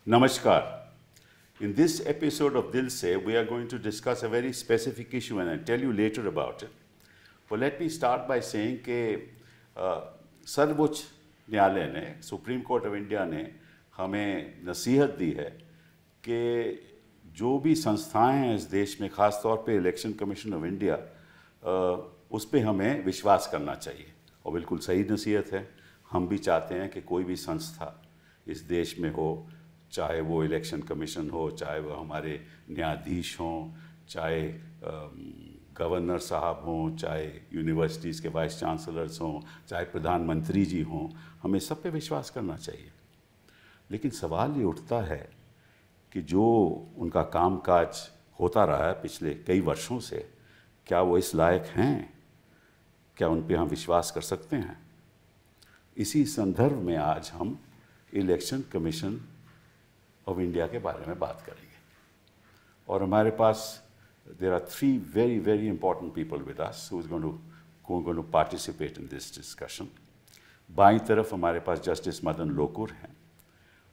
Namaskar. In this episode of Dil Se, we are going to discuss a very specific issue and I'll tell you later about it. But let me start by saying कि सर्वोच्च न्यायालय ने, supreme court of India ने हमें नसीहत दी है कि जो भी संस्थाएं हैं इस देश में, ख़ास तौर पे इलेक्शन कमीशन ऑफ इंडिया, उस पे हमें विश्वास करना चाहिए। और बिल्कुल सही नसीहत है। हम भी चाहते हैं कि कोई भी संस्था इस देश में हो, चाहे वो इलेक्शन कमीशन हो, चाहे वो हमारे न्यायाधीश हों, चाहे गवर्नर साहब हों, चाहे यूनिवर्सिटीज़ के वाइस चांसलर्स हों, चाहे प्रधानमंत्री जी हों, हमें सब पे विश्वास करना चाहिए। लेकिन सवाल ये उठता है कि जो उनका कामकाज होता रहा है पिछले कई वर्षों से, क्या वो इस लायक हैं? क्या उन पे हम विश्वास कर सकते हैं? इसी संदर्भ में आज हम इलेक्शन कमीशन ऑफ इंडिया के बारे में बात करेंगे। और हमारे पास there are three very, very important people with us who are going to participate in this discussion. बाईं तरफ हमारे पास जस्टिस मदन लोकुर हैं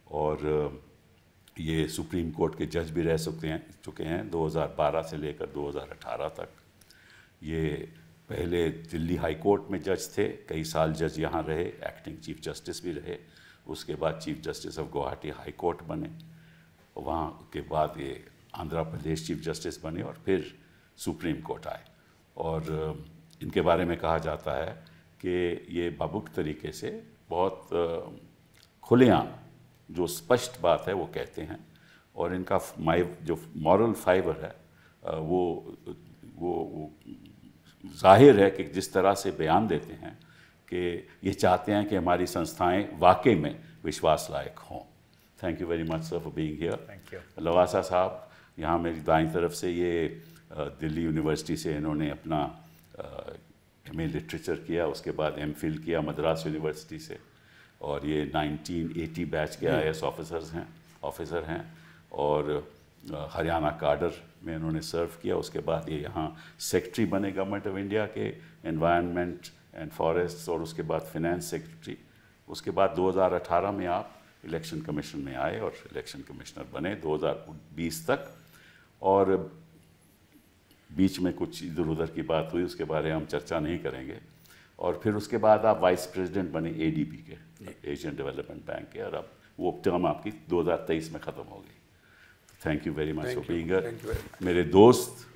और ये सुप्रीम कोर्ट के जज भी रह चुके हैं 2012 से लेकर 2018 तक। ये पहले दिल्ली हाई कोर्ट में जज थे, कई साल जज यहाँ रहे, एक्टिंग चीफ जस्टिस भी रहे, उसके बाद chief justice of Guwahati high court बने, वहाँ के बाद ये आंध्र प्रदेश चीफ जस्टिस बने और फिर सुप्रीम कोर्ट आए। और इनके बारे में कहा जाता है कि ये बाबुक तरीके से बहुत खुलेआम जो स्पष्ट बात है वो कहते हैं और इनका जो मॉरल फाइबर है वो जाहिर है कि जिस तरह से बयान देते हैं कि ये चाहते हैं कि हमारी संस्थाएं वाकई में विश्वास लायक हों। Thank you very much sir for being here. Thank you. Lavasa साहब यहाँ मेरी दाईं तरफ से, ये दिल्ली यूनिवर्सिटी से इन्होंने अपना एमए लिटरेचर किया, उसके बाद एमफिल किया मद्रास यूनिवर्सिटी से, और ये 1980 बैच के आईएएस ऑफिसर हैं और हरियाणा काडर में इन्होंने सर्व किया। उसके बाद ये यहाँ सेक्रेटरी बने गवर्नमेंट ऑफ इंडिया के एनवायरनमेंट एंड फॉरेस्ट, और उसके बाद फिनेंस सेक्रेटरी। उसके बाद 2018 में आप इलेक्शन कमीशन में आए और इलेक्शन कमिश्नर बने 2020 तक, और बीच में कुछ इधर उधर की बात हुई, उसके बारे में हम चर्चा नहीं करेंगे। और फिर उसके बाद आप वाइस प्रेसिडेंट बने एडीबी के, एशियन डेवलपमेंट बैंक के, और अब वो टर्म आपकी 2023 में ख़त्म हो गई। Thank you very much for being here. मेरे दोस्त,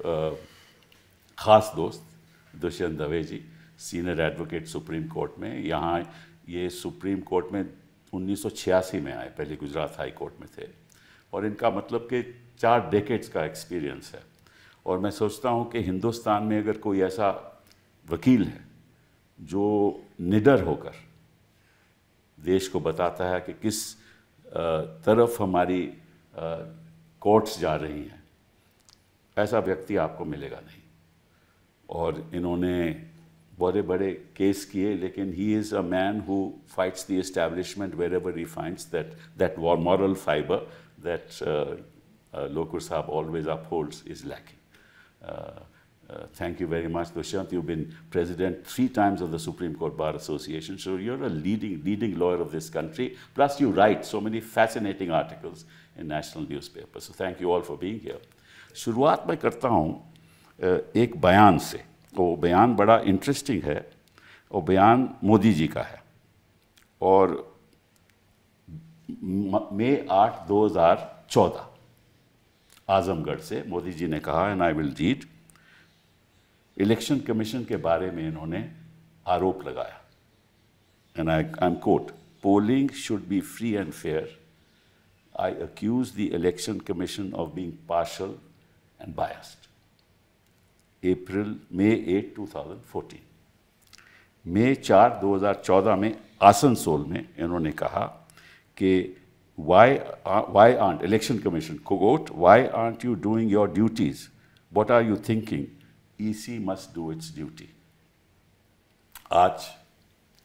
ख़ास दोस्त दुष्यंत दवे जी, सीनियर एडवोकेट सुप्रीम कोर्ट में, यहाँ ये सुप्रीम कोर्ट में 1986 में आए, पहले गुजरात हाई कोर्ट में थे, और इनका मतलब कि 4 डेकेड्स का एक्सपीरियंस है। और मैं सोचता हूँ कि हिंदुस्तान में अगर कोई ऐसा वकील है जो निडर होकर देश को बताता है कि किस तरफ हमारी कोर्ट्स जा रही हैं, ऐसा व्यक्ति आपको मिलेगा नहीं। और इन्होंने बड़े बड़े केस किए, लेकिन he is a man who fights the establishment wherever he finds that moral fibre that Lokur साहब always upholds is lacking. Thank you very much, Dushyant. You've been president 3 times of the Supreme Court Bar Association, so you're a leading lawyer of this country. Plus, you write so many fascinating articles in national newspapers. So thank you all for being here. शुरुआत मैं करता हूँ एक बयान से। वो बयान बड़ा इंटरेस्टिंग है, और बयान मोदी जी का है, और मई 8, 2014 आजमगढ़ से मोदी जी ने कहा, and I will read. Election commission के बारे में इन्होंने आरोप लगाया, and I am quote, polling should be free and fair. I accuse the election commission of being partial and biased. May 8, 2014। May 4, 2014 में आसनसोल में इन्होंने कहा कि why aren't election commission, quote, why aren't you doing your duties? What are you thinking? EC must do its duty. आज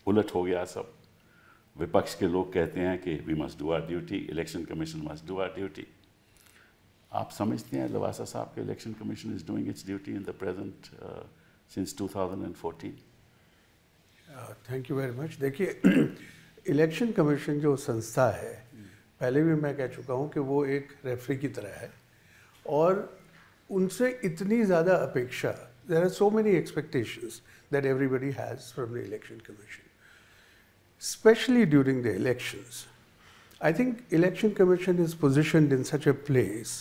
उलट हो गया सब। विपक्ष के लोग कहते हैं कि we must do our duty, election commission must do our duty. आप समझते हैं लवासा साहब के election commission is doing it's duty in the present since 2014? Thank you very much. देखिए, इलेक्शन कमीशन जो संस्था है, पहले भी मैं कह चुका हूँ कि वो एक रेफरी की तरह है और उनसे इतनी ज़्यादा अपेक्षा, there are so many expectations that everybody has from the election commission, specially during the elections. I think Election Commission is positioned in such a place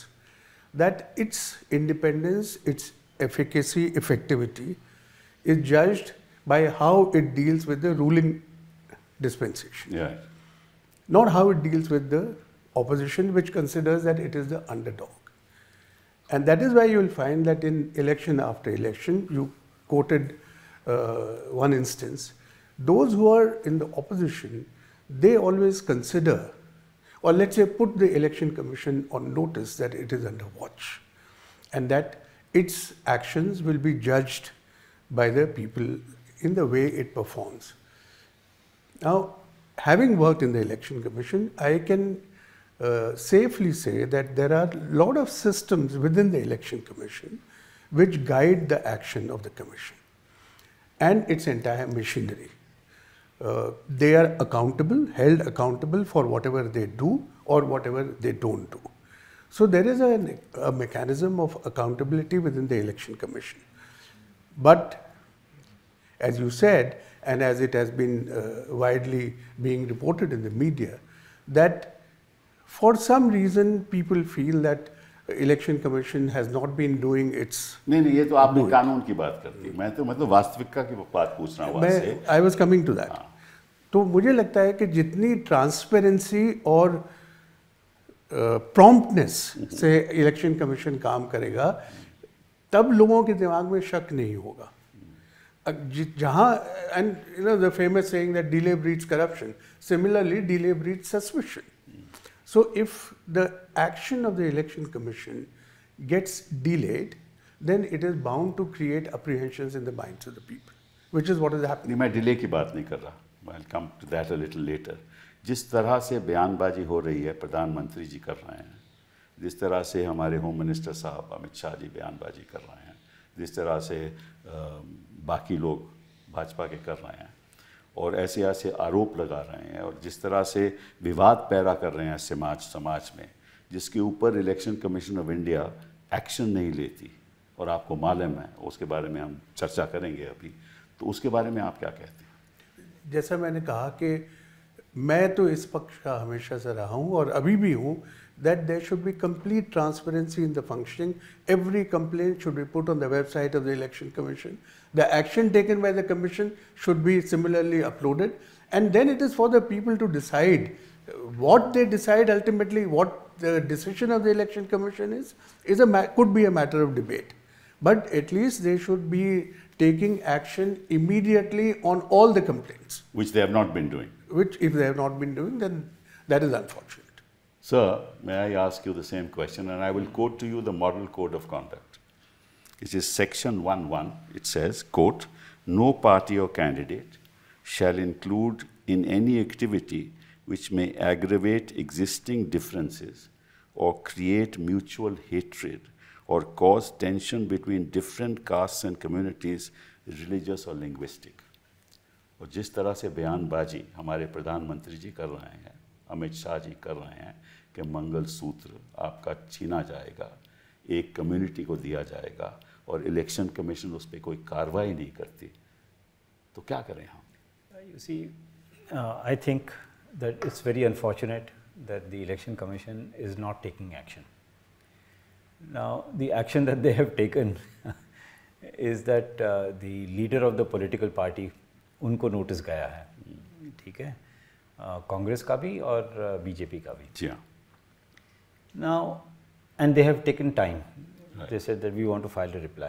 that its independence, its efficacy, effectivity is judged by how it deals with the ruling dispensation. Yeah. Not how it deals with the opposition, which considers that it is the underdog. And that is why you will find that in election after election, you quoted one instance, those who are in the opposition, they always consider, or let's say put the Election Commission on notice that it is under watch and that its actions will be judged by the people in the way it performs. Now, having worked in the Election Commission, I can safely say that there are a lot of systems within the Election Commission which guide the action of the Commission and its entire machinery. They are accountable, held accountable for whatever they do or whatever they don't do. So there is a mechanism of accountability within the Election Commission. But as you said, and as it has been widely being reported in the media, that for some reason people feel that Election Commission has not been doing its. नहीं ये तो आपने कानून की बात कर दी, मैं तो मतलब वास्तविकता की बात पूछ रहा हूँ आपसे. I was coming to that. तो मुझे लगता है कि जितनी ट्रांसपेरेंसी और प्रॉम्प्टनेस से इलेक्शन कमीशन काम करेगा, तब लोगों के दिमाग में शक नहीं होगा. जहाँ, and you know the famous saying that delay breeds corruption, similarly delay breeds suspicion. So if the action of the Election Commission gets delayed, then it is bound to create apprehensions in the minds of the people, which is what is happening. मैं delay की बात नहीं कर रहा. I'll come to that a little later. जिस तरह से बयानबाजी हो रही है, प्रधानमंत्री जी कर रहे हैं, जिस तरह से हमारे होम मिनिस्टर साहब अमित शाह जी बयानबाजी कर रहे हैं, जिस तरह से बाकी लोग भाजपा के कर रहे हैं और ऐसे ऐसे आरोप लगा रहे हैं और जिस तरह से विवाद पैदा कर रहे हैं समाज में, जिसके ऊपर election commission of India action नहीं लेती और आपको मालूम है, उसके बारे में हम चर्चा करेंगे अभी. तो उसके बारे में आप क्या कहते हैं? जैसा मैंने कहा कि मैं तो इस पक्ष का हमेशा से रहा हूँ और अभी भी हूँ, that there should be complete transparency in the functioning. Every complaint should be put on the website of the Election Commission. The action taken by the Commission should be similarly uploaded, and then it is for the people to decide what they decide ultimately. What the decision of the Election Commission is could be a matter of debate, but at least they should be taking action immediately on all the complaints. Which they have not been doing. Which if they have not been doing, then that is unfortunate. Sir, may I ask you the same question, and I will quote to you the Model Code of Conduct. It is section 1.1. It says, quote, "No party or candidate shall include in any activity which may aggravate existing differences or create mutual hatred or cause tension between different castes and communities, religious or linguistic." और जिस तरह से बयानबाजी हमारे प्रधानमंत्री जी कर रहे हैं, अमित शाह जी कर रहे हैं कि मंगलसूत्र आपका छीना जाएगा, एक कम्युनिटी को दिया जाएगा और इलेक्शन कमीशन उस पर कोई कार्रवाई नहीं करती, तो क्या करें हम? You see, I think that it's very unfortunate that the Election Commission is not taking action. Now, the action that they have taken is that the leader of the political party, उनको notice गया है, ठीक है, कांग्रेस का भी और BJP का भी. जी हाँ. Now, and they have taken time. Right. They said that we want to file a reply.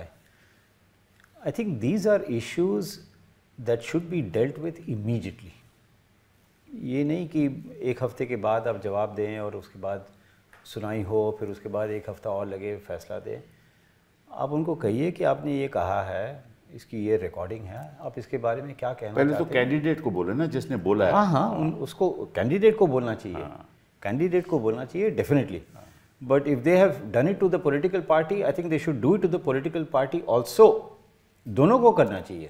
I think these are issues that should be dealt with immediately. ये नहीं कि एक हफ्ते के बाद आप जवाब दें और उसके बाद सुनाई हो, फिर उसके बाद एक हफ्ता और लगे फैसला दें. आप उनको कहिए कि आपने ये कहा है, इसकी ये रिकॉर्डिंग है, आप इसके बारे में क्या कहना चाहते हैं. पहले तो कैंडिडेट को बोले ना, जिसने बोला है. हाँ, उसको कैंडिडेट को बोलना चाहिए. कैंडिडेट को बोलना चाहिए definitely. But if they have done it to the political party, I think they should do it to the political party also. दोनों को करना चाहिए.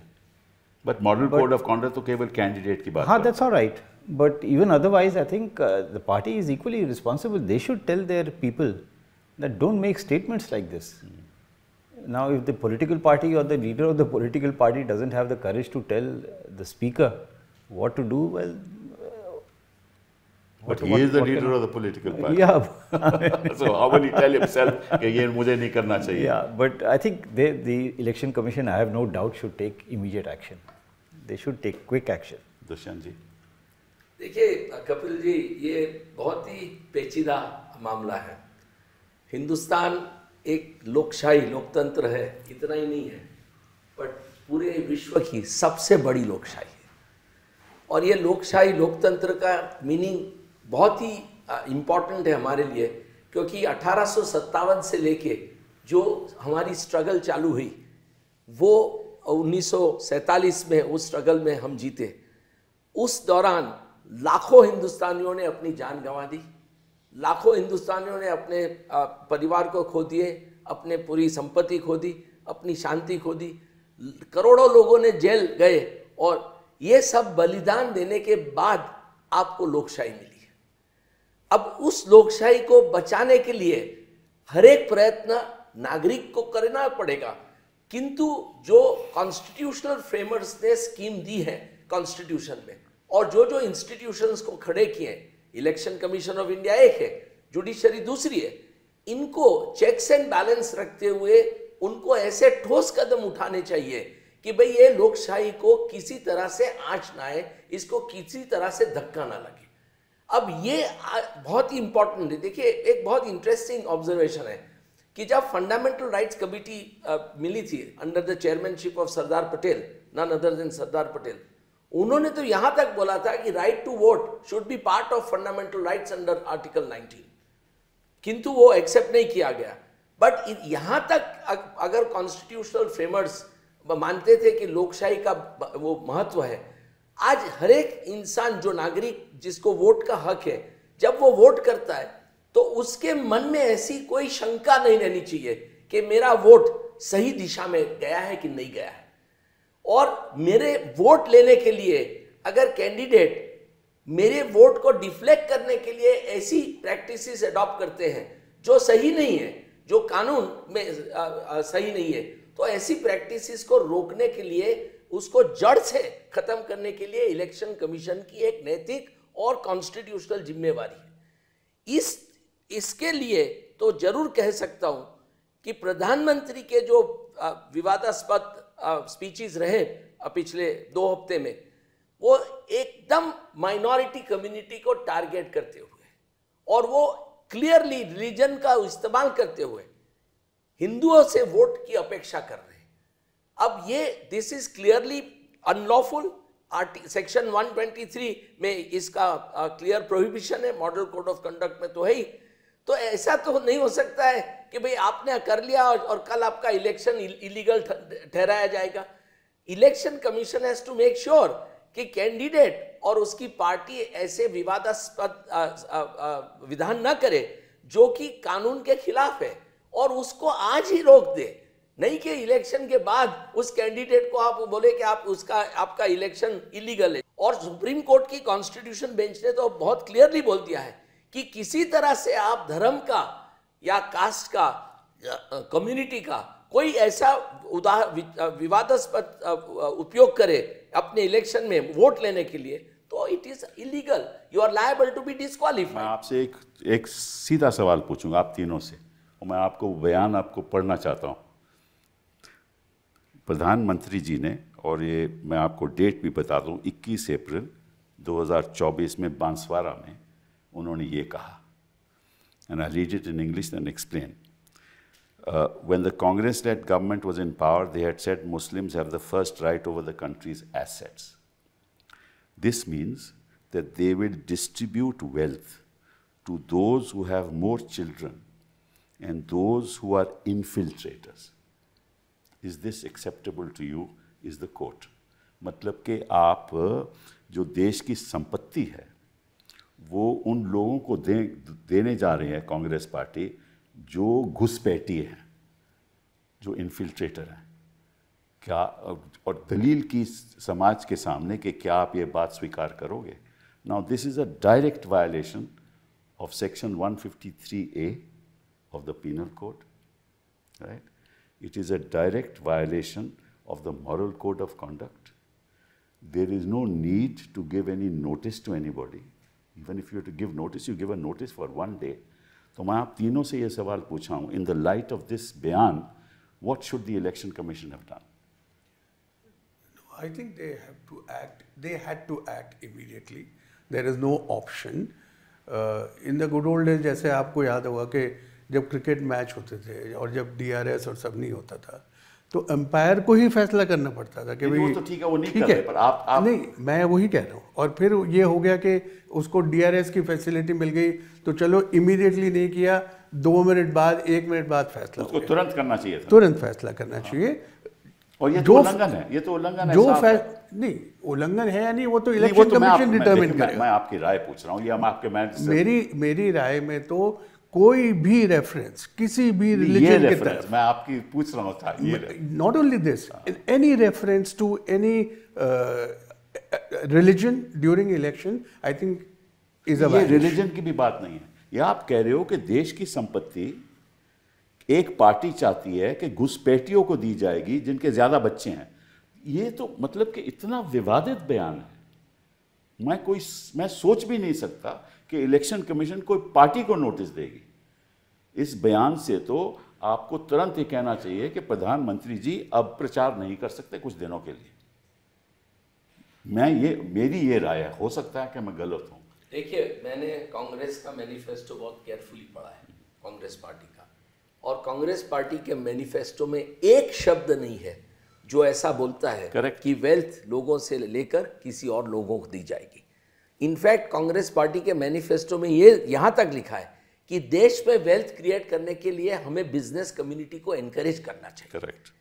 But model code of conduct तो केवल कैंडिडेट की बात हाँ, that's all right. But even otherwise, I think the party is equally responsible. They should tell their people that don't make statements like this. Now, if the political party or the leader of the political party doesn't have the courage to tell the speaker what to do, well, but he is the leader of the political party. Yeah. So how will he tell himself कि ये मुझे नहीं करना चाहिए? Yeah, but I think the election commission, I have no doubt, should take immediate action. They should take quick action. Dushyant जी, देखिए कपिल जी, ये बहुत ही पेचीदा मामला है। हिंदुस्तान एक लोकशाही लोकतंत्र है, इतना ही नहीं है, बट पूरे विश्व की सबसे बड़ी लोकशाही है। और ये लोकशाही लोकतंत्र का मीनिंग बहुत ही इम्पॉर्टेंट है हमारे लिए, क्योंकि 1857 से लेके जो हमारी स्ट्रगल चालू हुई, वो 1947 में उस स्ट्रगल में हम जीते। उस दौरान लाखों हिंदुस्तानियों ने अपनी जान गंवा दी, लाखों हिंदुस्तानियों ने अपने परिवार को खो दिए, अपने पूरी संपत्ति खो दी, अपनी शांति खो दी, करोड़ों लोगों ने जेल गए, और ये सब बलिदान देने के बाद आपको लोकशाही मिली है। अब उस लोकशाही को बचाने के लिए हर एक प्रयत्न नागरिक को करना पड़ेगा, किंतु जो कॉन्स्टिट्यूशनल फ्रेमर्स ने स्कीम दी है कॉन्स्टिट्यूशन में, और जो जो इंस्टीट्यूशंस को खड़े किए, इलेक्शन कमीशन ऑफ इंडिया एक है, जुडिशरी दूसरी है, इनको चेक्स एंड बैलेंस रखते हुए उनको ऐसे ठोस कदम उठाने चाहिए कि भाई ये लोकशाही को किसी तरह से आंच ना आए, इसको किसी तरह से धक्का ना लगे। अब ये बहुत ही इंपॉर्टेंट है। देखिए, एक बहुत इंटरेस्टिंग ऑब्जर्वेशन है कि जब फंडामेंटल राइट्स कमेटी मिली थी under the chairmanship of Sardar Patel, none other than Sardar Patel, उन्होंने तो यहां तक बोला था कि right to vote should be part of fundamental rights under article 19, किंतु वो एक्सेप्ट नहीं किया गया। बट यहां तक अगर कॉन्स्टिट्यूशनल फ्रेमर्स मानते थे कि लोकशाही का वो महत्व है, आज हर एक इंसान जो नागरिक जिसको वोट का हक है, जब वो वोट करता है तो उसके मन में ऐसी कोई शंका नहीं रहनी चाहिए कि मेरा वोट सही दिशा में गया है कि नहीं गया है। और मेरे वोट लेने के लिए अगर कैंडिडेट मेरे वोट को डिफ्लेक्ट करने के लिए ऐसी प्रैक्टिसेस अडॉप्ट करते हैं जो सही नहीं है, जो कानून में सही नहीं है, तो ऐसी प्रैक्टिसेस को रोकने के लिए, उसको जड़ से खत्म करने के लिए इलेक्शन कमीशन की एक नैतिक और कॉन्स्टिट्यूशनल जिम्मेवारी है। इसके लिए तो जरूर कह सकता हूं कि प्रधानमंत्री के जो विवादास्पद स्पीचेस रहे पिछले 2 हफ्ते में, वो एकदम माइनॉरिटी कम्युनिटी को टारगेट करते हुए, और वो क्लियरली रिलीजन का इस्तेमाल करते हुए हिंदुओं से वोट की अपेक्षा कर रहे हैं। अब ये this is clearly unlawful. Section 123 में इसका क्लियर प्रोहिबिशन है, मॉडल कोड ऑफ कंडक्ट में तो है ही। तो ऐसा तो नहीं हो सकता है कि भाई आपने कर लिया और कल आपका इलेक्शन इलीगल ठहराया जाएगा। Election commission has to make sure कि कैंडिडेट और उसकी पार्टी ऐसे विवादास्पद विधान न करे जो कि कानून के खिलाफ है, और उसको आज ही रोक दे, नहीं कि इलेक्शन के बाद उस कैंडिडेट को आप बोले कि आपका इलेक्शन इलीगल है। और सुप्रीम कोर्ट की कॉन्स्टिट्यूशन बेंच ने तो बहुत क्लियरली बोल दिया है कि किसी तरह से आप धर्म का या कास्ट का या कम्युनिटी का कोई ऐसा विवादास्पद उपयोग करे अपने इलेक्शन में वोट लेने के लिए, तो it is illegal, you are liable to be disqualified. मैं आपसे एक सीधा सवाल पूछूंगा आप तीनों से, और मैं आपको बयान पढ़ना चाहता हूँ। प्रधानमंत्री जी ने, और ये मैं आपको डेट भी बता दूँ, 21 अप्रैल 2024 में बांसवाड़ा में उन्होंने ये कहा, and I read it in English and explain. When the Congress-led government was in power, they had said Muslims have the first right over the country's assets. This means that they will distribute wealth to those who have more children and those who are infiltrators. Is this acceptable to you? Is the quote. मतलब कि आप जो देश की संपत्ति है वो उन लोगों को देने जा रहे हैं कांग्रेस पार्टी जो घुसपैठी हैं, जो इन्फिल्ट्रेटर हैं। क्या और दलील की समाज के सामने कि क्या आप ये बात स्वीकार करोगे? Now this is a direct violation of section 153A of the penal code, right? It is a direct violation of the moral code of conduct. There is no need to give any notice to anybody. Even if you have to give notice, you give a notice for 1 day. तो मैं आप तीनों से ये सवाल पूछा हूँ, in the light of this बयान, what should the election commission have done? I think they have to act. They had to act immediately. There is no option. In the good old days, जैसे आपको याद होगा कि जब cricket match होते थे और जब DRS और सब नहीं होता था, तो अंपायर को ही फैसला करना पड़ता था कि भाई वो तो ठीक है, वो नहीं कर रहे, पर आप नहीं, मैं वही कह रहा हूँ। और फिर ये हो गया कि उसको DRS की फैसिलिटी मिल गई, तो चलो इमीडिएटली नहीं किया, 2 मिनट बाद 1 मिनट बाद फैसला उसको तुरंत करना चाहिए था, तुरंत फैसला करना चाहिए। और ये तो उल्लंघन है, ये तो उल्लंघन है, जो साफ है। नहीं, उल्लंघन है या नहीं वो तो नहीं, वो इलेक्शन तो कमीशन डिटरमिन मैं करेगा। आपकी राय पूछ रहा हूँ, ये हम आपके मेरी राय में तो कोई भी रेफरेंस किसी भी रिलीजन की तरफ, मैं आपकी पूछ रहा था, not only this, any reference to any religion during election, I think is a ये रिलीजन की भी बात नहीं है। ये आप कह रहे हो कि देश की संपत्ति एक पार्टी चाहती है कि घुसपैठियों को दी जाएगी जिनके ज्यादा बच्चे हैं। ये तो मतलब कि इतना विवादित बयान है, मैं सोच भी नहीं सकता कि इलेक्शन कमीशन कोई पार्टी को नोटिस देगी। इस बयान से तो आपको तुरंत ये कहना चाहिए कि प्रधानमंत्री जी अब प्रचार नहीं कर सकते कुछ दिनों के लिए। मेरी ये राय है, हो सकता है कि मैं गलत हूं। देखिए, मैंने कांग्रेस का मैनिफेस्टो बहुत केयरफुली पढ़ा है, कांग्रेस पार्टी का, और कांग्रेस पार्टी के मैनिफेस्टो में एक शब्द नहीं है जो ऐसा बोलता है Correct. कि वेल्थ लोगों से लेकर किसी और लोगों को दी जाएगी। इनफैक्ट कांग्रेस पार्टी के मैनिफेस्टो में ये यहां तक लिखा है कि देश में वेल्थ क्रिएट करने के लिए हमें बिजनेस कम्युनिटी को एनकरेज करना चाहिए। करेक्ट।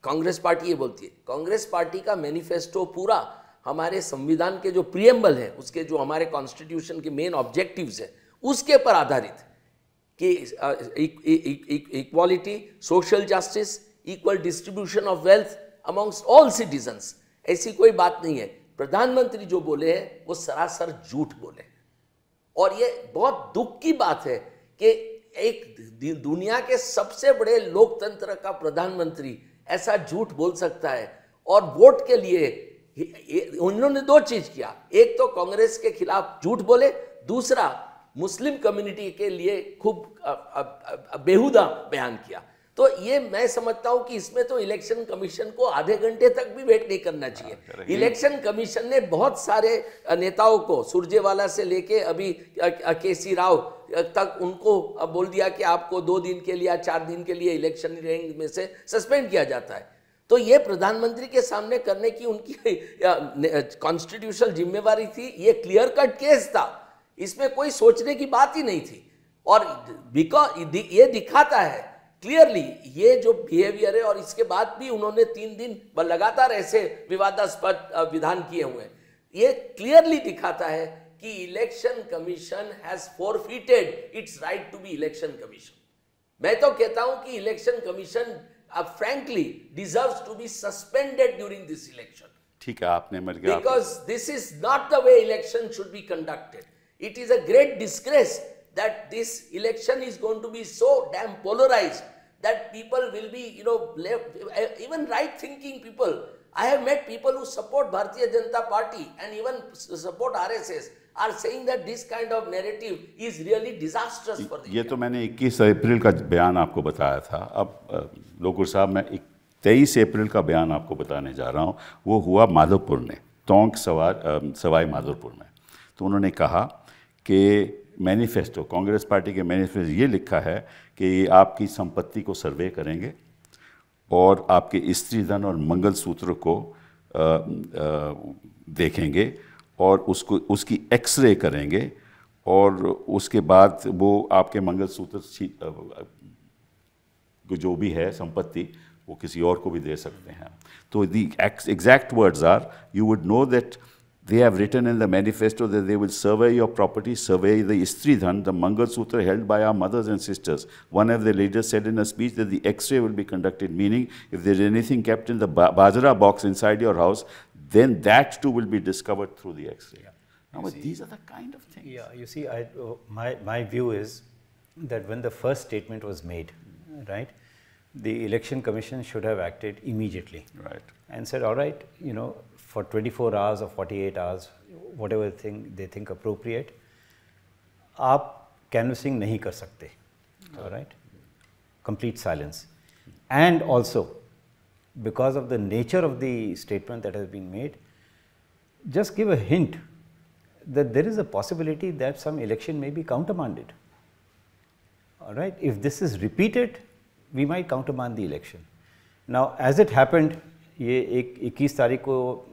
कांग्रेस पार्टी ये बोलती है। कांग्रेस पार्टी का मैनिफेस्टो पूरा हमारे संविधान के जो प्रियम्बल है, उसके जो हमारे कॉन्स्टिट्यूशन के मेन ऑब्जेक्टिव्स है, उसके पर आधारित कि equality, social justice, equal distribution of wealth amongst all citizens, ऐसी कोई बात नहीं है। प्रधानमंत्री जो बोले हैं वो सरासर झूठ बोले, और ये बहुत दुख की बात है कि एक दुनिया के सबसे बड़े लोकतंत्र का प्रधानमंत्री ऐसा झूठ बोल सकता है। और वोट के लिए उन्होंने 2 चीज किया, एक तो कांग्रेस के खिलाफ झूठ बोले, दूसरा मुस्लिम कम्युनिटी के लिए खूब बेहुदा बयान किया। तो ये मैं समझता हूं कि इसमें तो इलेक्शन कमीशन को आधे घंटे तक भी वेट नहीं करना चाहिए। इलेक्शन कमीशन ने बहुत सारे नेताओं को, सुरजेवाला से लेके अभी केसी राव तक, उनको बोल दिया कि आपको 2 दिन के लिए या 4 दिन के लिए इलेक्शन रेंज में से सस्पेंड किया जाता है। तो ये प्रधानमंत्री के सामने करने की उनकी कॉन्स्टिट्यूशनल जिम्मेवारी थी। ये क्लियर कट केस था, इसमें कोई सोचने की बात ही नहीं थी। और बिकॉज ये दिखाता है क्लियरली ये जो बिहेवियर है, और इसके बाद भी उन्होंने 3 दिन लगातार ऐसे विवादास्पद विधान किए हुए हैं, ये क्लियरली दिखाता है कि election commission has forfeited its right to be election commission. मैं तो कहता हूं कि election commission frankly deserves to be suspended during this election. ठीक है, आपने मर गया, because this is not the way election should be conducted. It is a great disgrace that this election is going to be so damn polarized that people will be, even right thinking people. I have met people who support Bharatiya Janata Party and even support RSS are saying that this kind of narrative is really disastrous for the ये तो मैंने 21 अप्रैल का बयान आपको बताया था। अब लोकुर साहब, मैं 23 अप्रैल का बयान आपको बताने जा रहा हूँ। वो हुआ माधोपुर में, टोंक सवाई माधोपुर में। तो उन्होंने कहा कि मैनिफेस्टो, कांग्रेस पार्टी के मैनिफेस्टो ये लिखा है कि आपकी संपत्ति को सर्वे करेंगे और आपके स्त्री धन और मंगलसूत्र को देखेंगे और उसकी एक्सरे करेंगे, और उसके बाद वो आपके मंगलसूत्र जो भी है संपत्ति वो किसी और को भी दे सकते हैं। तो the exact words are, you would know that they have written in the manifesto that they will survey your property, survey the Istridhan, the Mangal Sutra held by our mothers and sisters. One of the leaders said in a speech that the X-ray will be conducted, meaning if there is anything kept in the Bajra box inside your house, then that too will be discovered through the X-ray. Yeah. Now, but these are the kind of things. Yeah, you see, my view is that when the first statement was made, right, the Election Commission should have acted immediately. Right. And said, all right, you know, for 24 hours or 48 hours, whatever thing they think appropriate, आप canvassing नहीं कर सकते, all right? Complete silence. And also, because of the nature of the statement that has been made, just give a hint that there is a possibility that some election may be countermanded. All right, if this is repeated, we might countermand the election. Now, as it happened, ये 21 तारीख को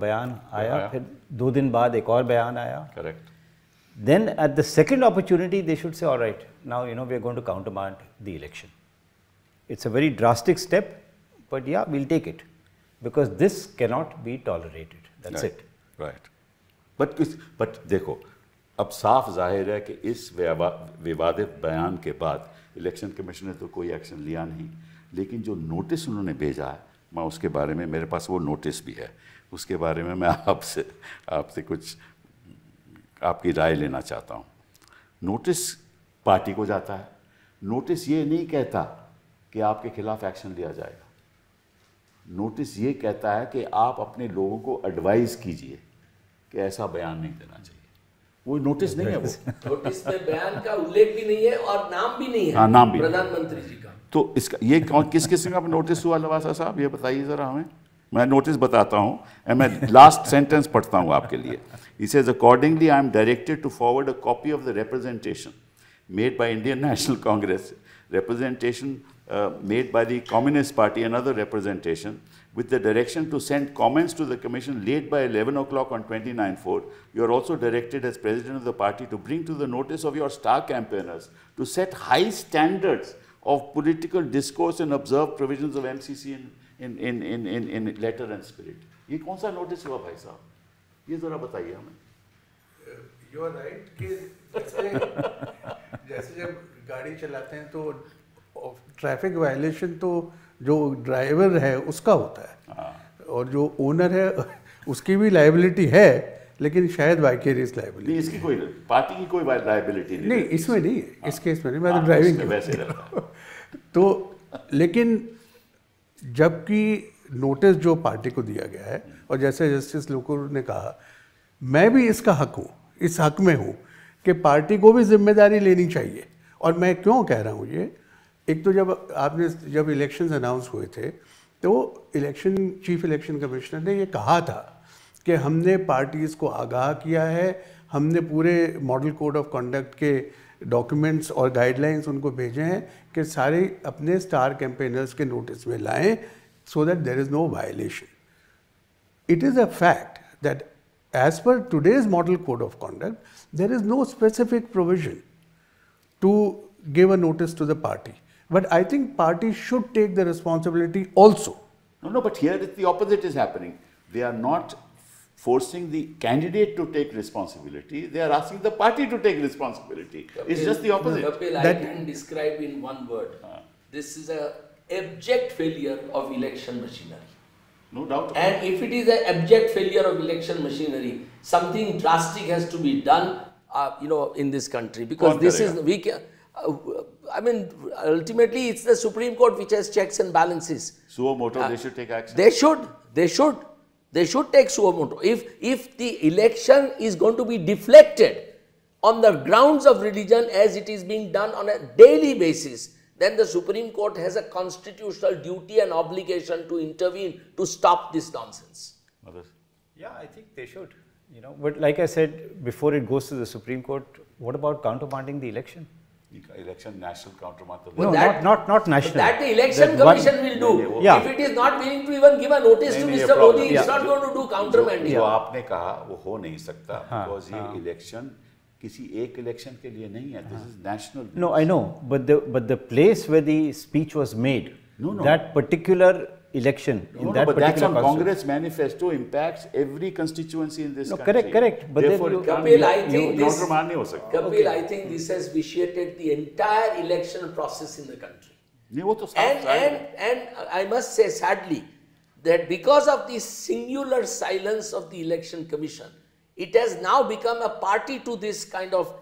बयान आया, फिर 2 दिन बाद एक और बयान आया. Correct. Then at the second opportunity, they should say, all right, now you know we are going to countermand the election. It's a very drastic step, but yeah, we'll take it because this cannot be tolerated. That's right. it. Right. But देखो, अब साफ जाहिर है कि इस विवादित बयान के बाद इलेक्शन कमीशन ने तो कोई एक्शन लिया नहीं, लेकिन जो नोटिस उन्होंने भेजा है, मैं उसके बारे में, मेरे पास वो नोटिस भी है, उसके बारे में मैं आपसे कुछ आपकी राय लेना चाहता हूँ. नोटिस पार्टी को जाता है. नोटिस ये नहीं कहता कि आपके खिलाफ एक्शन लिया जाएगा. नोटिस ये कहता है कि आप अपने लोगों को एडवाइस कीजिए कि ऐसा बयान नहीं देना चाहिए. वो नोटिस नहीं है. वो नोटिस में बयान का उल्लेख भी नहीं है और नाम भी नहीं है. हाँ, नाम भी प्रधानमंत्री जी का. तो इसका ये किस किस्म का नोटिस हुआ लवासा साहब, ये बताइए जरा हमें. मैं नोटिस बताता हूँ और मैं लास्ट सेंटेंस पढ़ता हूँ आपके लिए. He says, accordingly, I am directed to forward a copy of the representation made by Indian National Congress, representation made by the Communist Party, another representation, with the direction to send comments to the Commission late by 11 o'clock on 29/4. You are also directed as President of the party to bring to the notice of your star campaigners to set high standards of political discourse and observe provisions of MCC in letter and spirit. ये कौन सा notice हुआ भाई साहब, ये जरा बताइए हमें. You are right कि जैसे जब गाड़ी चलाते हैं तो ट्रैफिक वायलेशन तो जो ड्राइवर है उसका होता है और जो ओनर है उसकी भी लायबिलिटी है, लेकिन शायद वाइकेरियस लायबिलिटी. इसकी कोई पार्टी की कोई लायबिलिटी नहीं, इसमें नहीं है. इस केस में नहीं, मैं तो ड्राइविंग वैसे रहता है. तो लेकिन जबकि नोटिस जो पार्टी को दिया गया है, और जैसे जस्टिस लोकुर ने कहा, मैं भी इसका हक हूँ, इस हक में हूँ कि पार्टी को भी जिम्मेदारी लेनी चाहिए. और मैं क्यों कह रहा हूँ ये, एक तो जब इलेक्शंस अनाउंस हुए थे तो चीफ इलेक्शन कमिश्नर ने ये कहा था कि हमने पार्टीज़ को आगाह किया है, हमने पूरे मॉडल कोड ऑफ कंडक्ट के डॉक्यूमेंट्स और गाइडलाइंस उनको भेजे हैं कि सारे अपने स्टार कैंपेनर्स के नोटिस में लाएं so that there is no violation. It is a fact that as per today's model code of conduct, there is no specific provision to give a notice to the party. But I think parties should take the responsibility also. No, but here the opposite is happening. They are not forcing the candidate to take responsibility. They are asking the party to take responsibility. It's just the opposite. Kapil, I can describe in one word. This is a abject failure of election machinery. No doubt. And if it is an abject failure of election machinery, something drastic has to be done, in this country, because this is ultimately it's the Supreme Court which has checks and balances. Suo moto, they should take action. They should take suo moto. If the election is going to be deflected on the grounds of religion as it is being done on a daily basis, then the Supreme Court has a constitutional duty and obligation to intervene to stop this nonsense. Yeah, I think they should. But like I said, before it goes to the Supreme Court, what about countermanding the election? Election national countermand. No, not national. That the election commission will do. Yeah. If it is not willing to even give a notice to Mr. Modi, it's not going to do countermanding. जो आपने कहा वो हो नहीं सकता, because ये election किसी एक election के लिए नहीं है. This is national. No, I know, but the place where the speech was made, that particular election in No, that but that's particular on constituency. Congress manifesto impacts every constituency in this No, country. correct, but then Therefore, you- it can't Kapil, be- I think this- नोटरमान नहीं हो सकता। Kapil, I think this has vitiated the entire election process in the country. नहीं वो तो साफ जाहिर है। And I must say sadly that because of the singular silence of the election commission, it has now become a party to this kind of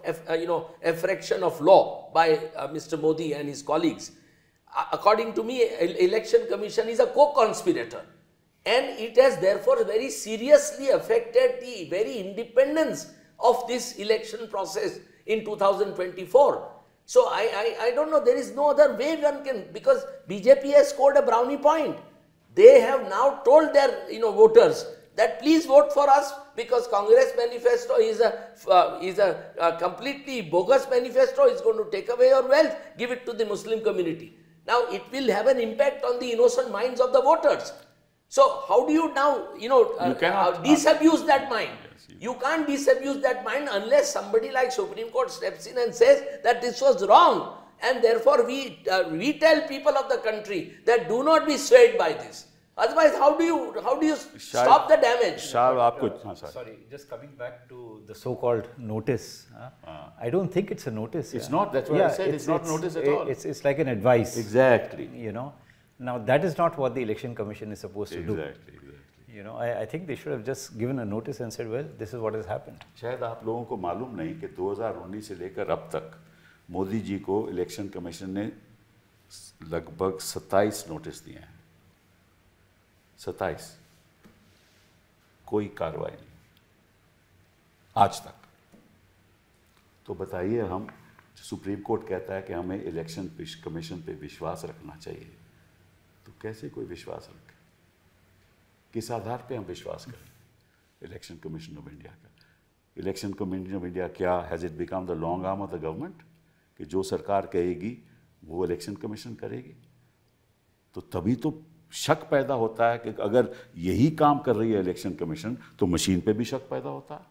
effraction of law by Mr. Modi and his colleagues. According to me, election commission is a co-conspirator, and it has therefore very seriously affected the very independence of this election process in 2024. So I don't know, there is no other way one can, because BJP has scored a brownie point. They have now told their voters that please vote for us because Congress manifesto is a completely bogus manifesto. It's going to take away your wealth, give it to the Muslim community. Now it will have an impact on the innocent minds of the voters. So how do you now cannot disabuse that mind? You can't disabuse that mind unless somebody like Supreme Court steps in and says that this was wrong, and therefore we tell people of the country that do not be swayed by this. Otherwise, how do you stop the damage? Shah आपको हाँ sir Sorry, just coming back to the so-called notice. I don't think it's a notice. It's not, that's what I said, it's not notice at all. It's like an advice. Exactly. Now that is not what the election commission is supposed to do. Exactly. I think they should have just given a notice and said, well, this is what has happened. शायद आप लोगों को मालूम नहीं कि 2019 से लेकर अब तक मोदी जी को इलेक्शन कमीशन ने लगभग 27 नोटिस दिए हैं। 27 कोई कार्रवाई नहीं आज तक। तो बताइए, हम सुप्रीम कोर्ट कहता है कि हमें इलेक्शन कमीशन पे विश्वास रखना चाहिए, तो कैसे कोई विश्वास रखे? किस आधार पे हम विश्वास करें इलेक्शन कमीशन ऑफ इंडिया का? इलेक्शन कमीशन ऑफ इंडिया क्या has it become the long arm of the government कि जो सरकार कहेगी वो इलेक्शन कमीशन करेगी? तो तभी तो शक पैदा होता है कि अगर यही काम कर रही है इलेक्शन कमीशन तो मशीन पे भी शक पैदा होता है।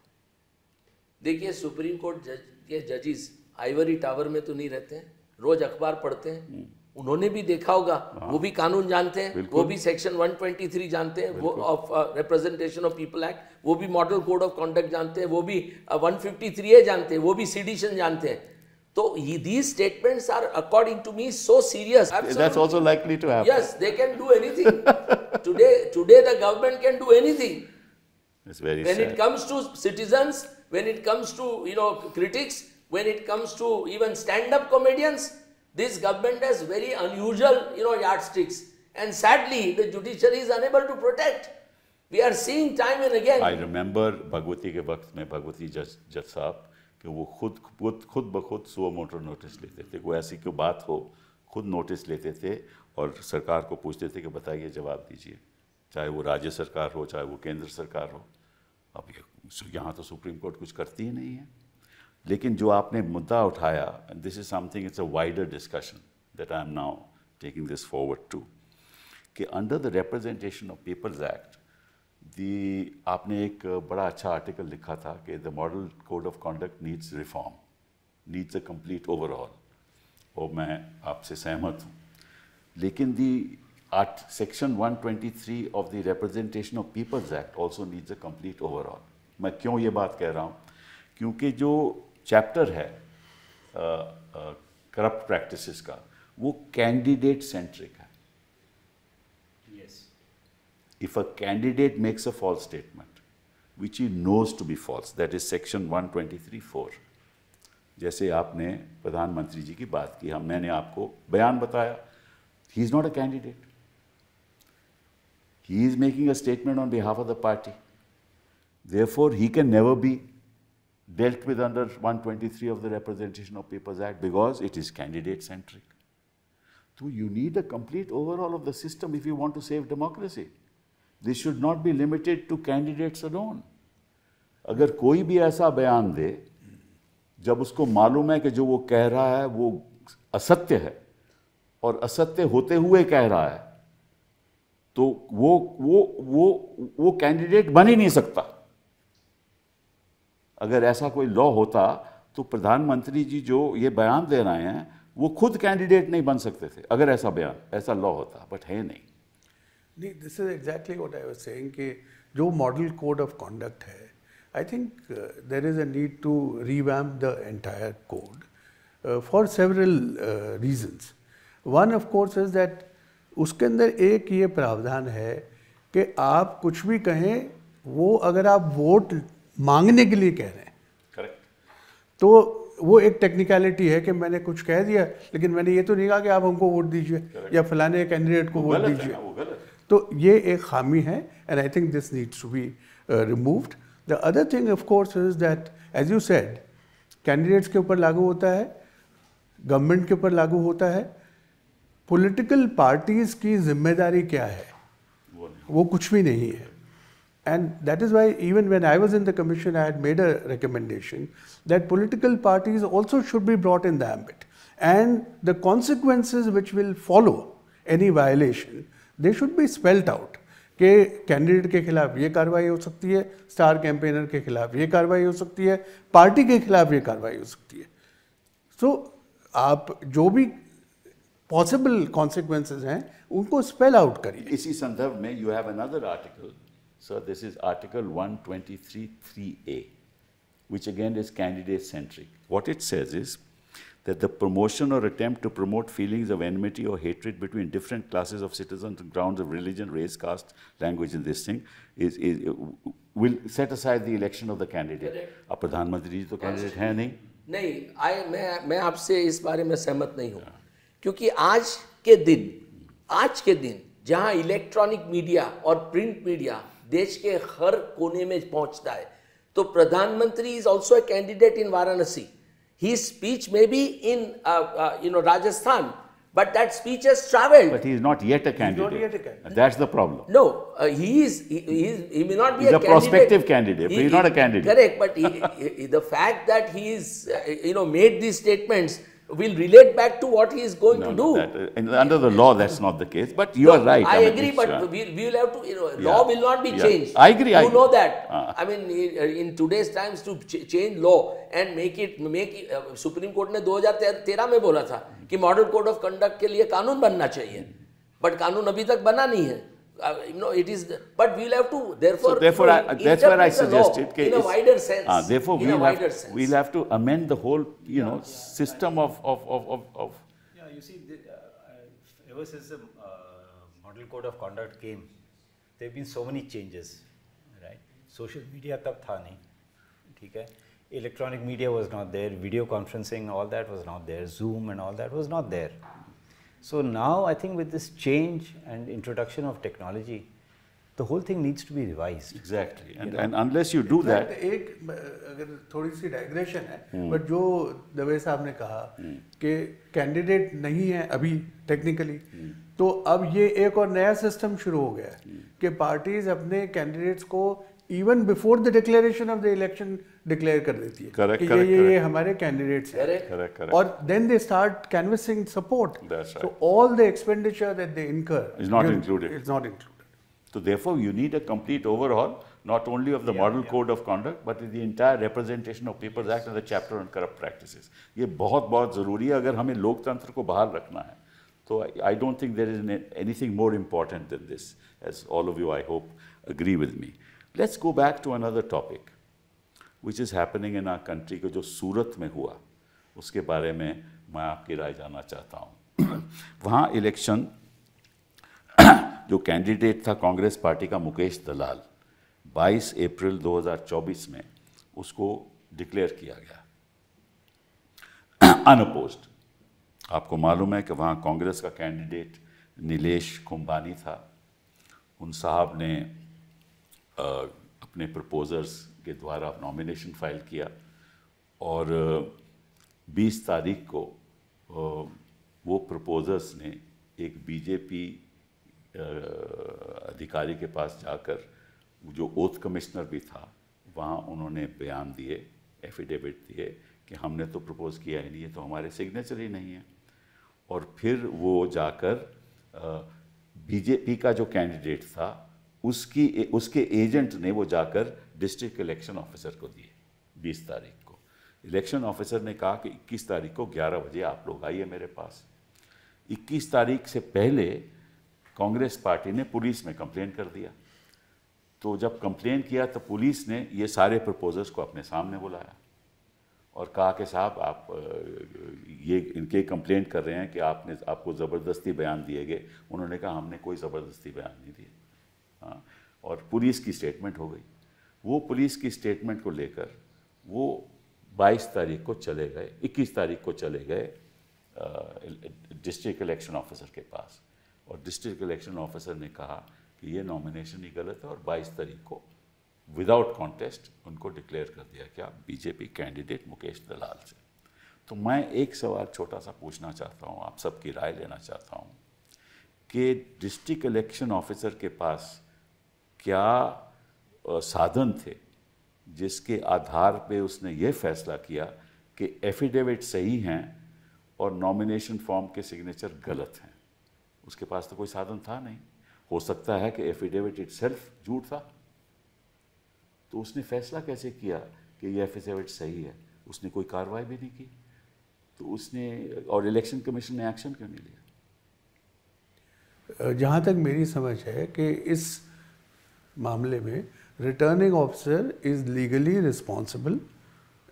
देखिए, सुप्रीम कोर्ट के जजेस आइवरी टावर में तो नहीं रहते हैं, रोज अखबार पढ़ते हैं, उन्होंने भी देखा होगा, वो भी कानून जानते हैं, वो भी सेक्शन 123 जानते हैं, वो of representation of people act, वो भी मॉडल कोड ऑफ कॉन्डक्ट जानते हैं, वो भी 153A जानते हैं, वो भी सेडिशन जानते हैं। So these statements are, according to me, so serious. Absolutely. That's also likely to happen. Yes, they can do anything. Today the government can do anything. It's very When sad. it comes to citizens, when it comes to critics, when it comes to even stand-up comedians, this government has very unusual yardsticks, and sadly the judiciary is unable to protect. We are seeing time and again. I remember Bhagwati के वक्त में भगवती जज साहब कि वो खुद ब खुद सुओ मोटर नोटिस लेते थे, कोई ऐसी कोई बात हो खुद नोटिस लेते थे और सरकार को पूछते थे कि बताइए, जवाब दीजिए, चाहे वो राज्य सरकार हो चाहे वो केंद्र सरकार हो। अब यहाँ तो सुप्रीम कोर्ट कुछ करती ही नहीं है। लेकिन जो आपने मुद्दा उठाया, this is something, it's a wider discussion that I am now taking this forward to, कि under the representation of people's act आपने एक बड़ा अच्छा आर्टिकल लिखा था कि the model code of conduct needs reform, needs a complete overhaul, और मैं आपसे सहमत हूँ। लेकिन section 123 of the representation of people's act also needs a complete overhaul. मैं क्यों ये बात कह रहा हूँ? क्योंकि जो चैप्टर है करप्ट प्रैक्टिसेस का, वो कैंडिडेट सेंट्रिक है। If a candidate makes a false statement, which he knows to be false, that is section 123(4). जैसे आपने प्रधानमंत्री जी की बात की, मैंने आपको बयान बताया, he is not a candidate. He is making a statement on behalf of the party. Therefore, he can never be dealt with under 123 of the Representation of Peoples Act because it is candidate centric. So you need a complete overhaul of the system if you want to save democracy. This should not be limited to candidates alone. अगर कोई भी ऐसा बयान दे जब उसको मालूम है कि जो वो कह रहा है वो असत्य है और असत्य होते हुए कह रहा है, तो वो कैंडिडेट बन ही नहीं सकता। अगर ऐसा कोई लॉ होता तो प्रधानमंत्री जी जो ये बयान दे रहे हैं वो खुद कैंडिडेट नहीं बन सकते थे, अगर ऐसा लॉ होता, बट है नहीं। नहीं, this is exactly what I was saying कि जो मॉडल कोड ऑफ कॉन्डक्ट है, I think there is a need to revamp the entire code for several reasons. One of course is that उसके अंदर एक ये प्रावधान है कि आप कुछ भी कहें, वो अगर आप वोट मांगने के लिए कह रहे हैं, करेक्ट, तो वो एक टेक्निकलिटी है कि मैंने कुछ कह दिया, लेकिन मैंने ये तो नहीं कहा कि आप हमको वोट दीजिए या फलाने कैंडिडेट को वोट दीजिए. तो ये एक खामी है, and I think this needs to be removed. The other thing of course is that, as you said, candidates के ऊपर लागू होता है, गवर्नमेंट के ऊपर लागू होता है. पॉलिटिकल पार्टीज की जिम्मेदारी क्या है? वो कुछ भी नहीं है. And that is why even when I was in the commission, I had made a recommendation that political parties also should be brought in the ambit, and the consequences which will follow any violation, they should be spelt out. कि candidate के खिलाफ ये कार्रवाई हो सकती है, star campaigner के खिलाफ ये कार्रवाई हो सकती है, पार्टी के खिलाफ ये कार्रवाई हो सकती है. So आप जो भी पॉसिबल कॉन्सिक्वेंसेज हैं उनको स्पेल आउट करिए. इसी संदर्भ में you have another article. So this is Article 123(3)(a), which again is candidate-centric. What it says is that the promotion or attempt to promote feelings of enmity or hatred between different classes of citizens on grounds of religion, race, caste, language, and this thing will set aside the election of the candidate. अब प्रधानमंत्री जी तो candidate है नहीं. नहीं, मैं आपसे इस बारे में सहमत नहीं हूँ, क्योंकि आज के दिन जहाँ इलेक्ट्रॉनिक मीडिया और प्रिंट मीडिया देश के हर कोने में पहुंचता है, तो प्रधानमंत्री is also a candidate in Varanasi. He speech may be in Rajasthan, but that speech has traveled. But he is not yet a candidate. Not yet a candidate. That's the problem. No, he may not be He's a a prospective candidate, but he's not a candidate. Correct, but the fact that he is made these statements will relate back to what he is going to do. Under the law, that's not the case. But you are right. I agree, but we will have to, law will not be changed. I agree. You know that. I mean, in today's times, to change law and make it, Supreme Court ने 2013 में बोला था कि model code of conduct के लिए कानून बनना चाहिए, बट कानून अभी तक बना नहीं है. It is, but we'll have to, therefore, that's where I suggested in a wider sense. Therefore, we'll have to amend the whole, system of. Yeah, you see, ever since the model code of conduct came, there have been so many changes, right? Social media तब था नहीं, ठीक है? Electronic media was not there, video conferencing, all that was not there, Zoom and all that was not there. So now I think with this change and introduction of technology, the whole thing needs to be revised. Exactly. And unless you do that. एक अगर थोड़ी सी digression है, but जो दवे साहब ने कहा कि candidate नहीं है अभी टेक्निकली, तो अब ये एक और नया सिस्टम शुरू हो गया है कि पार्टीज अपने कैंडिडेट्स को even before the declaration of the election declare कर देती है कि ये हमारे कैंडिडेट्स हैं. Correct. और then they start canvassing support. So all the expenditure that they incur is not included. It's not included. So therefore, you need a complete overhaul, not only of the model code of conduct, but the entire representation of People's Act and the chapter on corrupt practices. ये बहुत ज़रूरी है अगर हमें लोकतंत्र को बहाल रखना है. So I don't think there is anything more important than this, as all of you, I hope, agree with me. Let's go back to another topic, which is happening in our country, कि जो सूरत में हुआ, उसके बारे में मैं आपकी राय जानना चाहता हूँ. वहाँ इलेक्शन, जो कैंडिडेट था कांग्रेस पार्टी का मुकेश दलाल, 22 अप्रैल 2024 में उसको डिक्लेयर किया गया अनअपोज्ड. आपको मालूम है कि वहाँ कांग्रेस का कैंडिडेट नीलेश कुंभानी था. उन साहब ने अपने प्रपोजर्स के द्वारा नॉमिनेशन फाइल किया और 20 तारीख को वो प्रपोजर्स ने एक बीजेपी अधिकारी के पास जाकर, जो ओथ कमिश्नर भी था, वहाँ उन्होंने बयान दिए, एफिडेविट दिए कि हमने तो प्रपोज किया ही नहीं, ये तो हमारे सिग्नेचर ही नहीं है. और फिर वो जाकर बीजेपी का जो कैंडिडेट था उसके एजेंट ने वो जाकर डिस्ट्रिक्ट इलेक्शन ऑफिसर को दिए 20 तारीख को. इलेक्शन ऑफिसर ने कहा कि 21 तारीख को 11 बजे आप लोग आइए मेरे पास. 21 तारीख से पहले कांग्रेस पार्टी ने पुलिस में कंप्लेन कर दिया। तो जब कंप्लेन किया तो पुलिस ने ये सारे प्रपोजर्स को अपने सामने बुलाया और कहा कि साहब आप ये इनके कंप्लेंट कर रहे हैं कि आपको ज़बरदस्ती बयान दिए गए। उन्होंने कहा हमने कोई ज़बरदस्ती बयान नहीं दिए। हाँ, और पुलिस की स्टेटमेंट हो गई। वो पुलिस की स्टेटमेंट को लेकर वो 22 तारीख को चले गए, 21 तारीख को चले गए डिस्ट्रिक्ट इलेक्शन ऑफिसर के पास, और डिस्ट्रिक्ट इलेक्शन ऑफिसर ने कहा कि ये नॉमिनेशन ही गलत है और 22 तारीख को विदाउट कॉन्टेस्ट उनको डिक्लेयर कर दिया क्या बीजेपी कैंडिडेट मुकेश दलाल से। तो मैं एक सवाल छोटा सा पूछना चाहता हूँ, आप सबकी राय लेना चाहता हूँ कि डिस्ट्रिक्ट इलेक्शन ऑफिसर के पास क्या साधन थे जिसके आधार पे उसने ये फैसला किया कि एफिडेविट सही हैं और नॉमिनेशन फॉर्म के सिग्नेचर गलत हैं। उसके पास तो कोई साधन था नहीं। हो सकता है कि एफिडेविट इटसेल्फ झूठ था। तो उसने फैसला कैसे किया कि ये एफिडेविट सही है? उसने कोई कार्रवाई भी नहीं की। तो उसने, और इलेक्शन कमीशन ने एक्शन क्यों नहीं लिया? जहाँ तक मेरी समझ है कि इस मामले में returning officer is legally responsible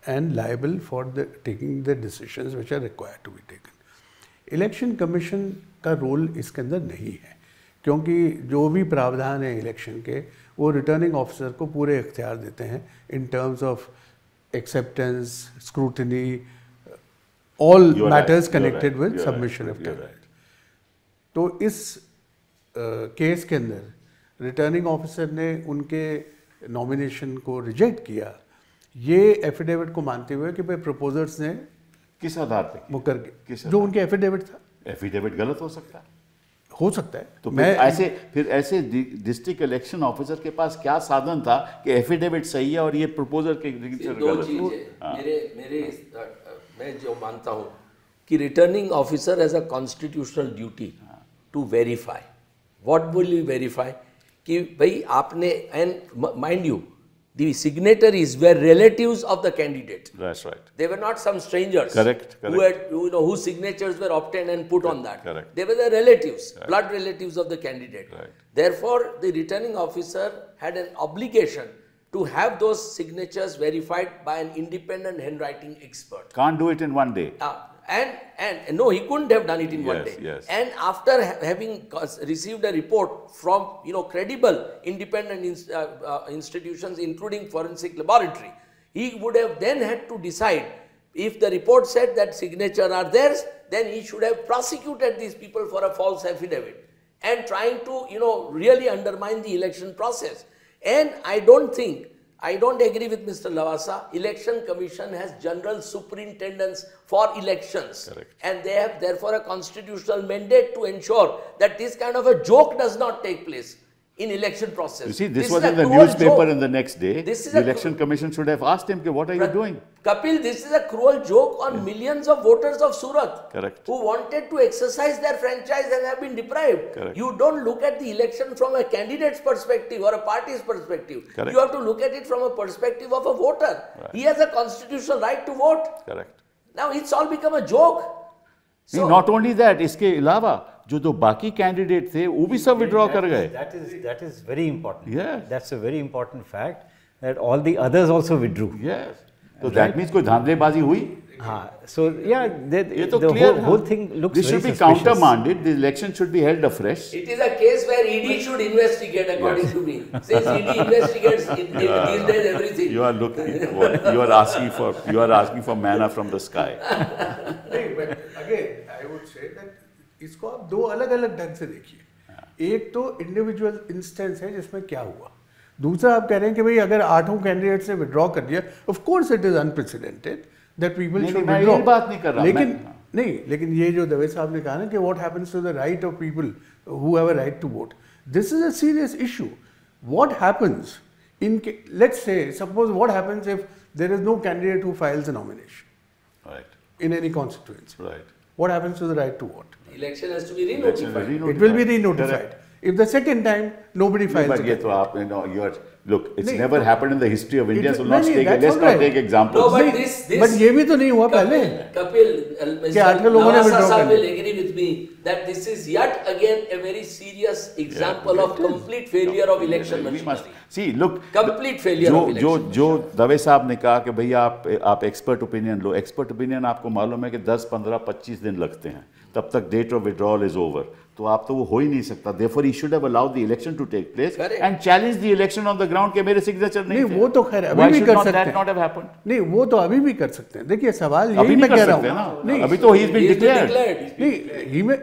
and liable for the taking the decisions which are required to be taken. Election commission का रोल इसके अंदर नहीं है, क्योंकि जो भी प्रावधान है इलेक्शन के वो रिटर्निंग ऑफिसर को पूरे इख्तियार देते हैं in terms of acceptance, scrutiny, all matters connected with submission of candidate. तो इस केस के अंदर रिटर्निंग ऑफिसर ने उनके नॉमिनेशन को रिजेक्ट किया, ये एफिडेविट को मानते हुए कि भाई प्रपोजर्स ने किस आधार पे मुकर के, जो उनके एफिडेविट था। एफिडेविट गलत हो सकता है, हो सकता है। तो फिर ऐसे डिस्ट्रिक्ट इलेक्शन ऑफिसर के पास क्या साधन था कि एफिडेविट सही है और ये प्रपोजल के मैं जो मानता हूँ कि returning officer has a constitutional duty to verify. What will you verify? कि भाई आपने, and mind you the signatories were relatives of the candidate. That's right. They were not some strangers. Correct. Who had, whose signatures were obtained and put on that. Correct. They were the relatives, Right. blood relatives of the candidate. Right. Therefore, the returning officer had an obligation to have those signatures verified by an independent handwriting expert. Can't do it in one day. And no, he couldn't have done it in one day. Yes. And after having received a report from credible independent institutions, including forensic laboratory, he would have then had to decide if the report said that signature are theirs, then he should have prosecuted these people for a false affidavit and trying to really undermine the election process. And I don't agree with Mr. Lavasa. Election Commission has general superintendence for elections. Correct. And they have therefore a constitutional mandate to ensure that this kind of a joke does not take place in election process. You see, this was in the newspaper in the next day. The Election Commission should have asked him, what are you doing? Kapil, this is a cruel joke on millions of voters of Surat. Correct. Who wanted to exercise their franchise and have been deprived. Correct. You don't look at the election from a candidate's perspective or a party's perspective. Correct. You have to look at it from a perspective of a voter. Right. He has a constitutional right to vote. Correct. Now it's all become a joke. So, not only that, इसके अलावा जो बाकी candidate थे वो भी सब withdraw कर गए। That is very important. Yes. That's a very important fact that all the others also withdrew. Yes. So that means कोई धांधलेबाजी हुई? हाँ. So yeah, ये तो the clear whole thing looks this very should be suspicious. countermanded. The election should be held afresh. It is a case where ED should investigate, according to me. Since ED investigates these days everything. You are looking. You are asking for manna from the sky. नहीं, but again, I would say that इसको आप दो अलग अलग ढंग से देखिए। एक तो इंडिविजुअल इंस्टेंस है जिसमें क्या हुआ, दूसरा आप कह रहे हैं कि भाई अगर 8 कैंडिडेट्स ने विड्रॉ कर दिया, of course it is unprecedented that people should withdraw. ये बात नहीं कर रहा लेकिन ये जो दवे साहब ने कहा ना कि what happens to the right of people who have a right to vote, this is a serious issue. What happens in, let's say suppose what happens if there is no candidate who files a nomination Right. in any constituency? Right. What happens to the right to vote? Election has to be re-notified. It will be re-notified. If the second time nobody files But it. ये तो आप look, it's never happened in the history of India, so let's that's all not right. take examples. No, but this But ये भी तो नहीं हुआ पहले Kapil, कि 8 लोगों ने Lavasa withdraw sir कर will लिया। agree with me that this is yet again a very serious example of complete failure of election We must machinery. see. Look, Complete failure जो of जो election. जो दवे साहब ने कहा कि भैया आप एक्सपर्ट ओपिनियन लो. एक्सपर्ट ओपिनियन आपको मालूम है कि 10, 15, 25 दिन लगते हैं. तब तक date of withdrawal is over. तो आप तो वो हो ही नहीं सकता. Therefore, he should have allowed the election to take place Correct. and challenge the election on the ground कि मेरे सिग्नेचर नहीं थे. वो तो खैर अभी Why भी should कर not सकते that हैं. not have happened? नहीं, वो तो अभी भी कर सकते हैं. देखिए सवाल अभी यही नहीं मैं कर कह रहा सकते हूँ. ना. नहीं, अभी तो he has been He has been declared. declared. नहीं, ही में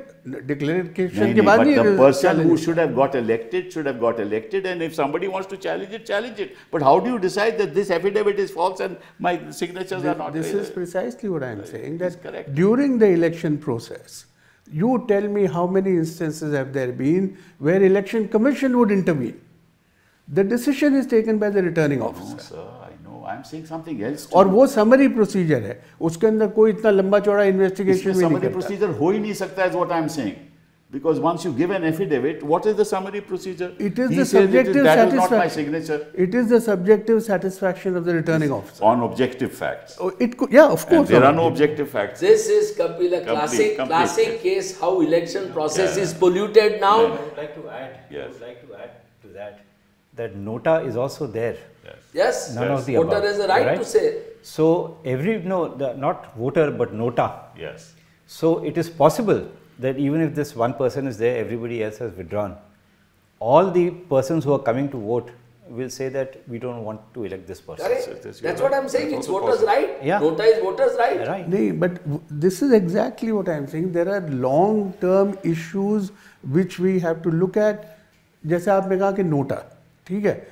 डिक्लेरेशन नहीं, के बाद but नहीं. the person who challenge. should have got elected should have got elected, and if somebody wants to challenge it, challenge it. But how do you decide that this affidavit is false and my signatures are not? This is precisely what I am saying, It's that correct. during the election process, you tell me how many instances have there been where election commission would intervene. The decision is taken by the returning No, officer. sir, I know. I'm saying something else. और वो summary procedure है, उसके अंदर कोई इतना लंबा चौड़ा investigation इसमें भी नहीं summary करता. procedure हो ही नहीं सकता, is what I'm saying. Because once you give an affidavit, what is the summary procedure? It is He the says subjective that is not my satisfaction. signature It is the subjective satisfaction of the returning officer. on objective facts. Oh, it could, yeah, of And course. there are no objective facts. This is Kapil, a Complete classic case how election process Yeah. is polluted now. I would like to add. Yes. I would like to add to that nota is also there. Yes, None of the voter above, has a right to say. So not voter but nota. Yes. So it is possible that even if this one person is there, everybody else has withdrawn. All the persons who are coming to vote will say that we don't want to elect this person. Correct? That's That's what I'm saying. That's It's also voters' possible. right. Yeah. Nota is voters' right. Right. No, but this is exactly what I am saying. There are long-term issues which we have to look at. जैसे आपने कहा कि NOTA, ठीक है.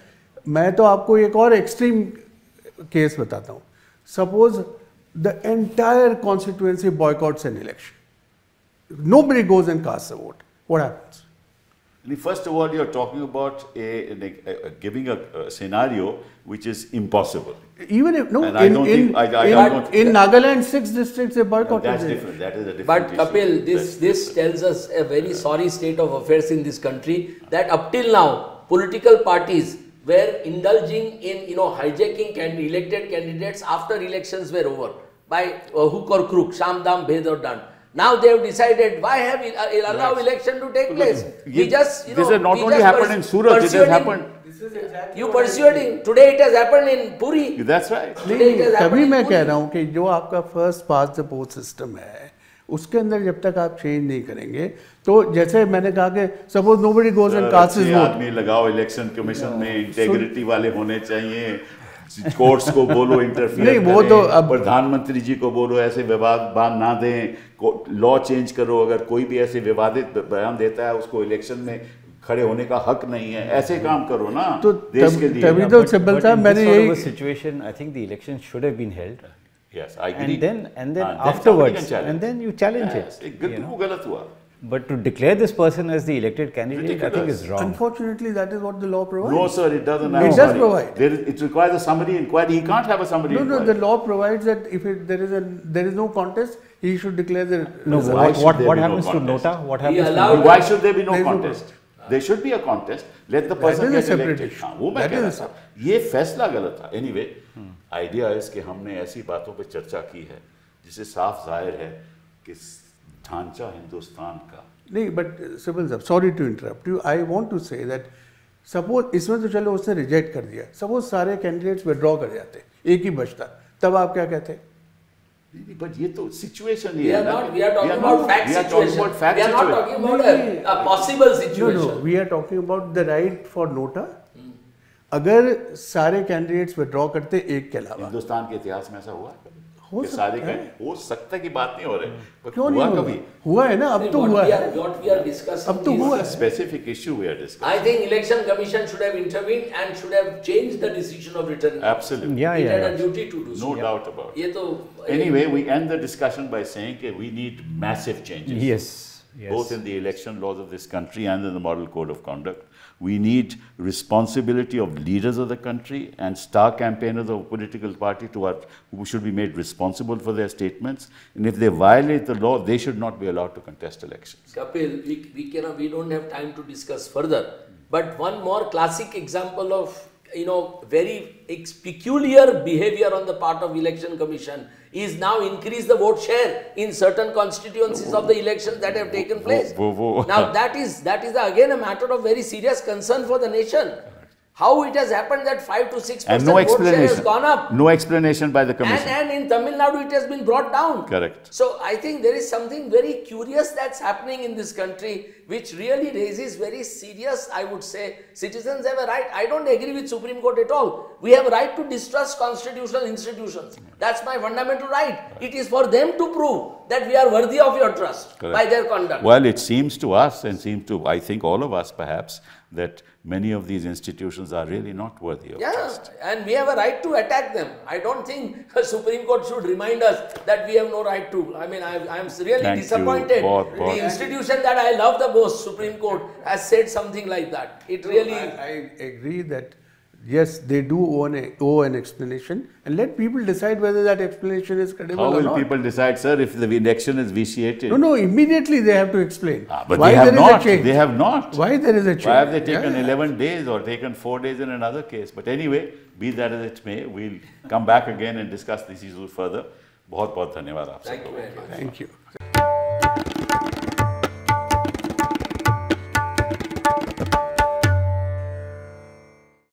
मैं तो आपको एक और एक्सट्रीम केस बताता हूँ. Suppose the entire constituency boycotts an election. Nobody goes and casts a vote. What happens? First of all, you're talking about giving a scenario which is impossible. Even if, no, And I don't think- I don't- in Nagaland, 6 districts they boycotted. That's it. different. That is a different But issue. Kapil, That's this tells us a very sorry state of affairs in this country, that up till now, political parties were indulging in, hijacking elected candidates after elections were over by hook or crook, sham dam, bhed or dand. Now they have decided, why have we allow election to take place? We just, this has not only happened in Surat, it has happened. You persuading. Today it has happened in Puri. That's right. Today it has तभी happened in मैं Puri. कह रहा हूँ कि जो आपका first pass the post system है, उसके अंदर जब तक आप चेंज नहीं करेंगे, तो जैसे मैंने कहा कि suppose nobody goes and cast his vote. आदमी लगाओ इलेक्शन कमीशन में, इंटेग्रिटी वाले होने चाहिए. कोर्ट्स को बोलो इंटरफियर नहीं, वो तो अब- प्रधानमंत्री जी को बोलो ऐसे विवाद बात ना दें. लॉ चेंज करो. अगर कोई भी ऐसे विवादित बयान देता है, उसको इलेक्शन में खड़े होने का हक नहीं है. ऐसे काम करो ना तो देश के लिए. तभी तो सिब्बल But साहब in मैंने this sort of a यही situation, I think the election should have been held. Yes, I agree. And then somebody afterwards, can challenge. and then you challenge Yes, it. एक you know. वो गलत हुआ. But to declare this person as the elected candidate, I think Ridiculous. is wrong. unfortunately that is what the law provides. No, sir, it doesn't. It I'm does sorry. provide. It requires a summary inquiry. He can't have a summary No, inquiry. the law provides that if there is no contest, he should declare the No, result. Why should what there be no happens to contest? nota? What He happens to allowed- nota? Why should there be no There is no contest? There should be a contest. Let the person is a get separate elected. issue. हाँ, वो मैं That कह is रहा a था. ये फैसला गलत था. Anyway, आइडिया है कि हमने ऐसी बातों पे चर्चा की है जिससे साफ जाहिर है कि ढांचा हिंदुस्तान का. नहीं, बट सिब्बल साहब, sorry to interrupt you, I want to say that suppose इसमें तो चलो उसने रिजेक्ट कर दिया, सपोज सारे कैंडिडेट्स विड्रॉ कर जाते, एक ही बचता, तब आप क्या कहते? But ये तो सिचुएशन ही We है are ना. not, we are talking about fact We are talking situation. about fact We are not situation. talking about a possible No, situation. we are talking about the right for nota. अगर सारे candidates withdraw करते एक के अलावा, हिंदुस्तान के इतिहास में ऐसा हुआ है कभी? हो कि सकता सारे है। हो सकता है की बात नहीं हो रही. पर क्यों हुआ नहीं कभी? हुआ? हुआ है ना, अब तो हुआ है. What we are discussing अब तो is- हुआ A specific issue we are discussing. I think election commission should have intervened and should have changed the decision of returning. Absolutely. Yeah, It yeah. had a yeah. duty to do so. No doubt about it. ये तो Anyway, we end the discussion by saying that we need massive changes. Yes. Yes. Both in the election laws of this country and in the model code of conduct. We need responsibility of leaders of the country and star campaigners of a political party who should be made responsible for their statements. And if they violate the law, they should not be allowed to contest elections. Kapil, we don't have time to discuss further. But one more classic example of very peculiar behavior on the part of Election Commission is now increase the vote share in certain constituencies of the elections that have taken place. Now that is again a matter of very serious concern for the nation. How it has happened that 5 to 6% vote share has gone up. No explanation by the commission. And in Tamil Nadu it has been brought down. Correct. So I think there is something very curious that's happening in this country which really raises very serious, I would say, citizens have a right. I don't agree with Supreme Court at all. We have a right to distrust constitutional institutions. That's my fundamental right. It is for them to prove that we are worthy of your trust by their conduct. Well, it seems to us and seems to, I think, all of us perhaps, that many of these institutions are really not worthy of trust. And we have a right to attack them. I don't think the Supreme Court should remind us that we have no right to. I mean, I'm really disappointed. The institution that I love the most, Supreme Court, has said something like that. It really... I agree that yes, they do owe an explanation, and let people decide whether that explanation is credible or not. How will people decide, sir, if the election is vitiated? No, immediately they have to explain. But why they have not. They have not. Why there is a change? Why have they taken 11 days or taken 4 days in another case? But anyway, be that as it may, we'll come back again and discuss this issue further. बहुत बहुत धन्यवाद आपसे. Thank you very much. Thank you.